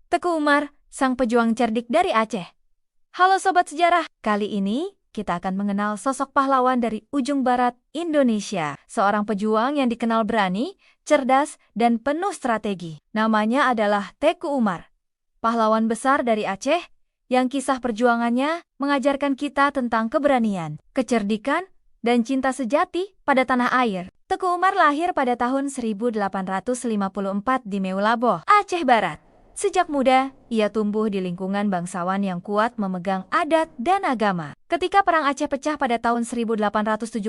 Teku Umar, sang pejuang cerdik dari Aceh. Halo Sobat Sejarah, kali ini kita akan mengenal sosok pahlawan dari ujung barat Indonesia. Seorang pejuang yang dikenal berani, cerdas, dan penuh strategi. Namanya adalah Teku Umar, pahlawan besar dari Aceh, yang kisah perjuangannya mengajarkan kita tentang keberanian, kecerdikan, dan cinta sejati pada tanah air. Teku Umar lahir pada tahun 1854 di Meulaboh, Aceh Barat. Sejak muda, ia tumbuh di lingkungan bangsawan yang kuat memegang adat dan agama. Ketika Perang Aceh pecah pada tahun 1873,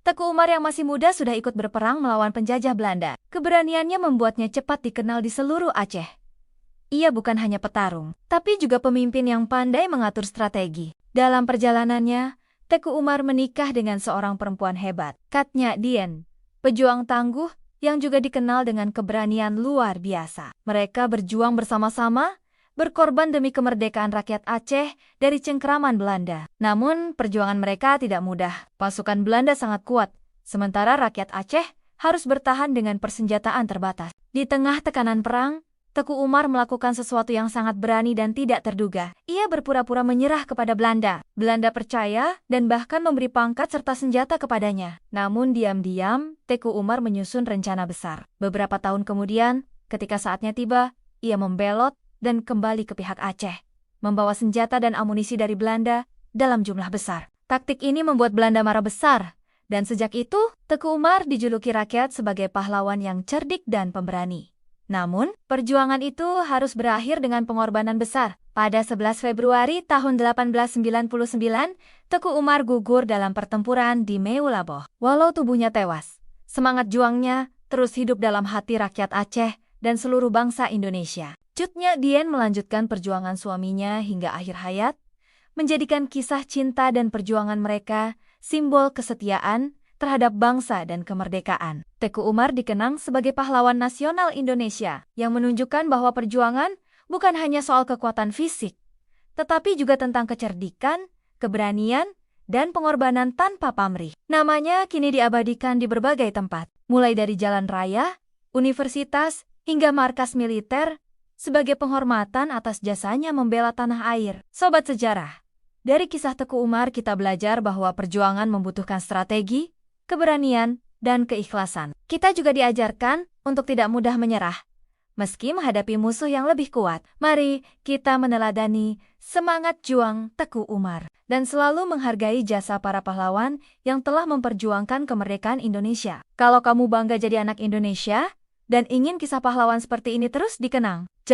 Teku Umar yang masih muda sudah ikut berperang melawan penjajah Belanda. Keberaniannya membuatnya cepat dikenal di seluruh Aceh. Ia bukan hanya petarung, tapi juga pemimpin yang pandai mengatur strategi. Dalam perjalanannya, Teku Umar menikah dengan seorang perempuan hebat, Katnya Dien, pejuang tangguh yang juga dikenal dengan keberanian luar biasa. Mereka berjuang bersama-sama, berkorban demi kemerdekaan rakyat Aceh dari cengkeraman Belanda. Namun, perjuangan mereka tidak mudah. Pasukan Belanda sangat kuat, sementara rakyat Aceh harus bertahan dengan persenjataan terbatas. Di tengah tekanan perang, Teku Umar melakukan sesuatu yang sangat berani dan tidak terduga. Ia berpura-pura menyerah kepada Belanda. Belanda percaya dan bahkan memberi pangkat serta senjata kepadanya. Namun diam-diam, Teku Umar menyusun rencana besar. Beberapa tahun kemudian, ketika saatnya tiba, ia membelot dan kembali ke pihak Aceh, membawa senjata dan amunisi dari Belanda dalam jumlah besar. Taktik ini membuat Belanda marah besar, dan sejak itu, Teku Umar dijuluki rakyat sebagai pahlawan yang cerdik dan pemberani. Namun, perjuangan itu harus berakhir dengan pengorbanan besar. Pada 11 Februari tahun 1899, Teku Umar gugur dalam pertempuran di Meulaboh. Walau tubuhnya tewas, semangat juangnya terus hidup dalam hati rakyat Aceh dan seluruh bangsa Indonesia. Katnya Dien melanjutkan perjuangan suaminya hingga akhir hayat, menjadikan kisah cinta dan perjuangan mereka simbol kesetiaan terhadap bangsa dan kemerdekaan. Teku Umar dikenang sebagai pahlawan nasional Indonesia yang menunjukkan bahwa perjuangan bukan hanya soal kekuatan fisik, tetapi juga tentang kecerdikan, keberanian, dan pengorbanan tanpa pamrih. Namanya kini diabadikan di berbagai tempat, mulai dari jalan raya, universitas, hingga markas militer, sebagai penghormatan atas jasanya membela tanah air. Sobat Sejarah, dari kisah Teku Umar kita belajar bahwa perjuangan membutuhkan strategi, keberanian, dan keikhlasan. Kita juga diajarkan untuk tidak mudah menyerah, meski menghadapi musuh yang lebih kuat. Mari kita meneladani semangat juang Teku Umar, dan selalu menghargai jasa para pahlawan yang telah memperjuangkan kemerdekaan Indonesia. Kalau kamu bangga jadi anak Indonesia, dan ingin kisah pahlawan seperti ini terus dikenang, jangan